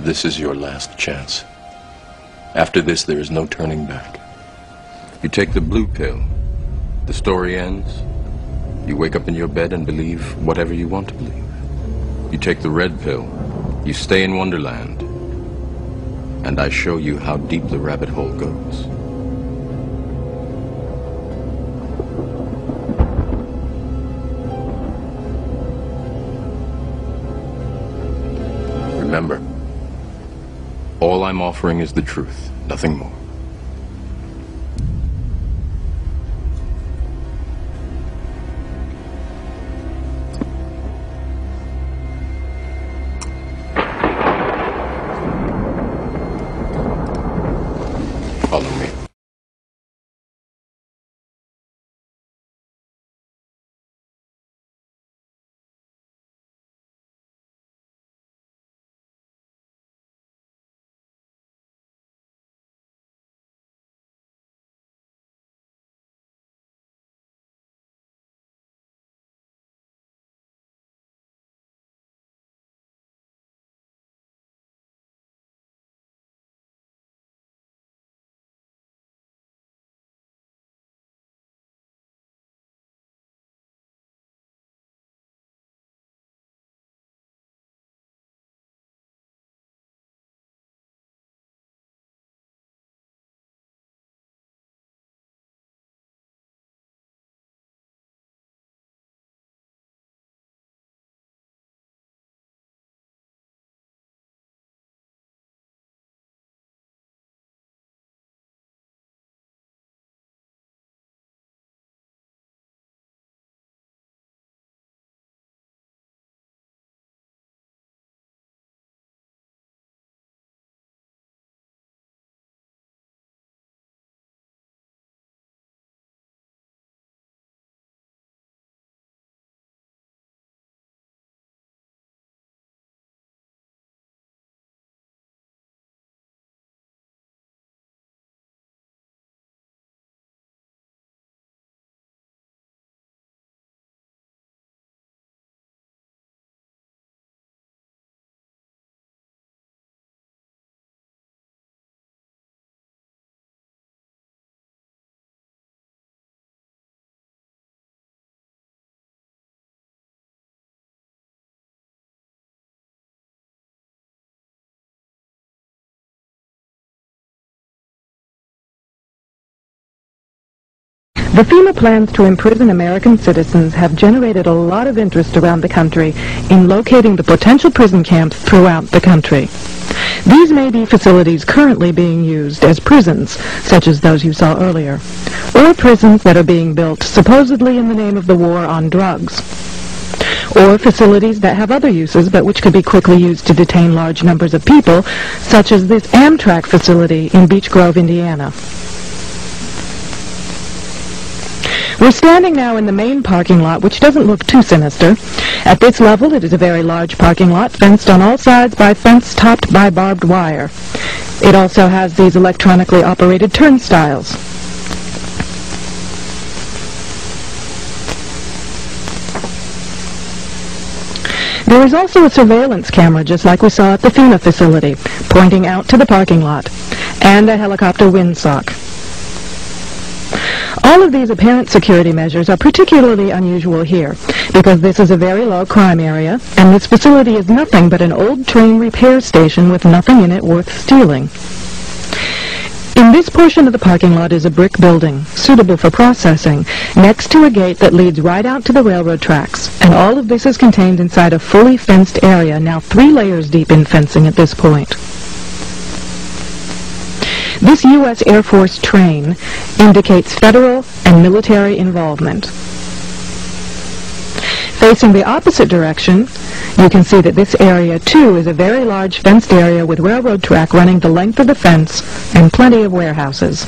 This is your last chance. After this, there is no turning back. You take the blue pill. The story ends. You wake up in your bed and believe whatever you want to believe. You take the red pill. You stay in Wonderland. And I show you how deep the rabbit hole goes. Remember, all I'm offering is the truth, nothing more. Follow me. The FEMA plans to imprison American citizens have generated a lot of interest around the country in locating the potential prison camps throughout the country. These may be facilities currently being used as prisons, such as those you saw earlier, or prisons that are being built supposedly in the name of the war on drugs, or facilities that have other uses but which could be quickly used to detain large numbers of people, such as this Amtrak facility in Beech Grove, Indiana. We're standing now in the main parking lot, which doesn't look too sinister. At this level, it is a very large parking lot, fenced on all sides by fence topped by barbed wire. It also has these electronically operated turnstiles. There is also a surveillance camera, just like we saw at the FEMA facility, pointing out to the parking lot, and a helicopter windsock. All of these apparent security measures are particularly unusual here, because this is a very low crime area, and this facility is nothing but an old train repair station with nothing in it worth stealing. In this portion of the parking lot is a brick building, suitable for processing, next to a gate that leads right out to the railroad tracks, and all of this is contained inside a fully fenced area, now 3 layers deep in fencing at this point. This U.S. Air Force train indicates federal and military involvement. Facing the opposite direction, you can see that this area, too, is a very large fenced area with railroad track running the length of the fence and plenty of warehouses.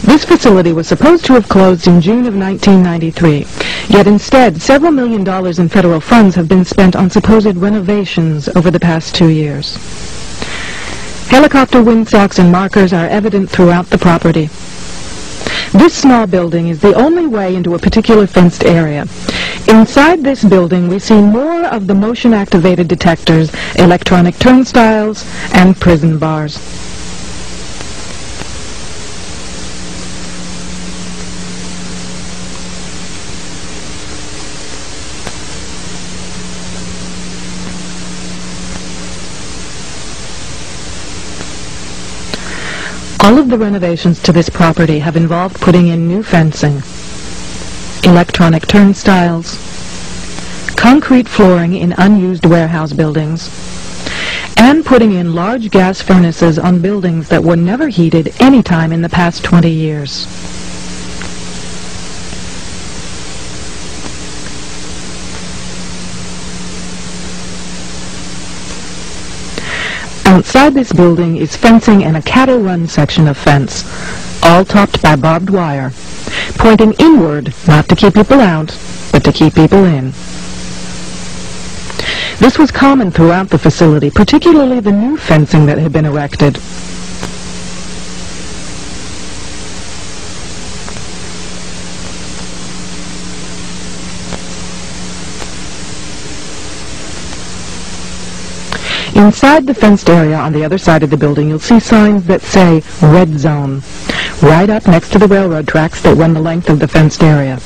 This facility was supposed to have closed in June of 1993, yet instead several $1 million in federal funds have been spent on supposed renovations over the past 2 years. Helicopter windsocks and markers are evident throughout the property. This small building is the only way into a particular fenced area. Inside this building, we see more of the motion-activated detectors, electronic turnstiles, and prison bars. All of the renovations to this property have involved putting in new fencing, electronic turnstiles, concrete flooring in unused warehouse buildings, and putting in large gas furnaces on buildings that were never heated any time in the past 20 years. Outside this building is fencing and a cattle run section of fence, all topped by barbed wire, pointing inward, not to keep people out, but to keep people in. This was common throughout the facility, particularly the new fencing that had been erected. Inside the fenced area on the other side of the building, you'll see signs that say Red Zone, right up next to the railroad tracks that run the length of the fenced area.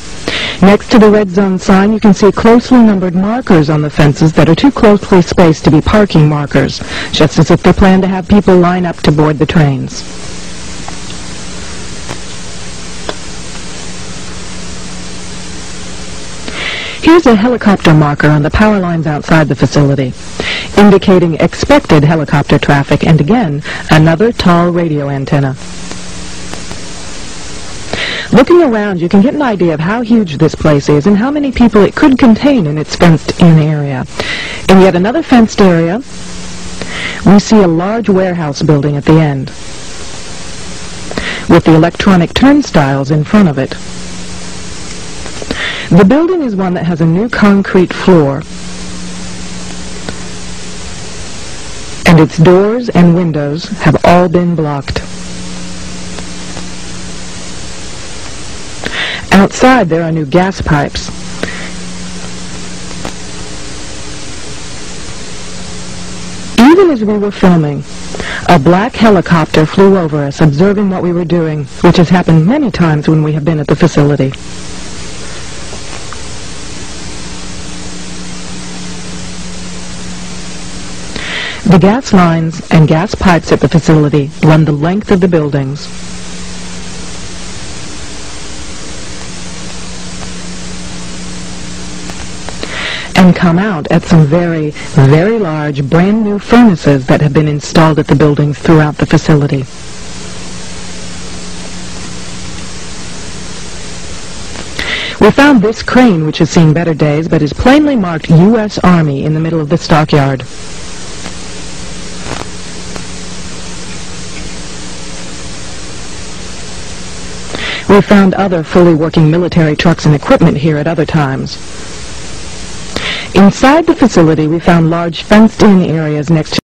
Next to the Red Zone sign, you can see closely numbered markers on the fences that are too closely spaced to be parking markers, just as if they plan to have people line up to board the trains. Here's a helicopter marker on the power lines outside the facility, indicating expected helicopter traffic, and again, another tall radio antenna. Looking around, you can get an idea of how huge this place is and how many people it could contain in its fenced-in area. In yet another fenced area, we see a large warehouse building at the end, with the electronic turnstiles in front of it. The building is one that has a new concrete floor, and its doors and windows have all been blocked. Outside, there are new gas pipes. Even as we were filming, a black helicopter flew over us, observing what we were doing, which has happened many times when we have been at the facility. The gas lines and gas pipes at the facility run the length of the buildings. And come out at some very, very large, brand new furnaces that have been installed at the buildings throughout the facility. We found this crane, which has seen better days, but is plainly marked U.S. Army in the middle of the stockyard. We found other fully working military trucks and equipment here at other times. Inside the facility, we found large fenced-in areas next to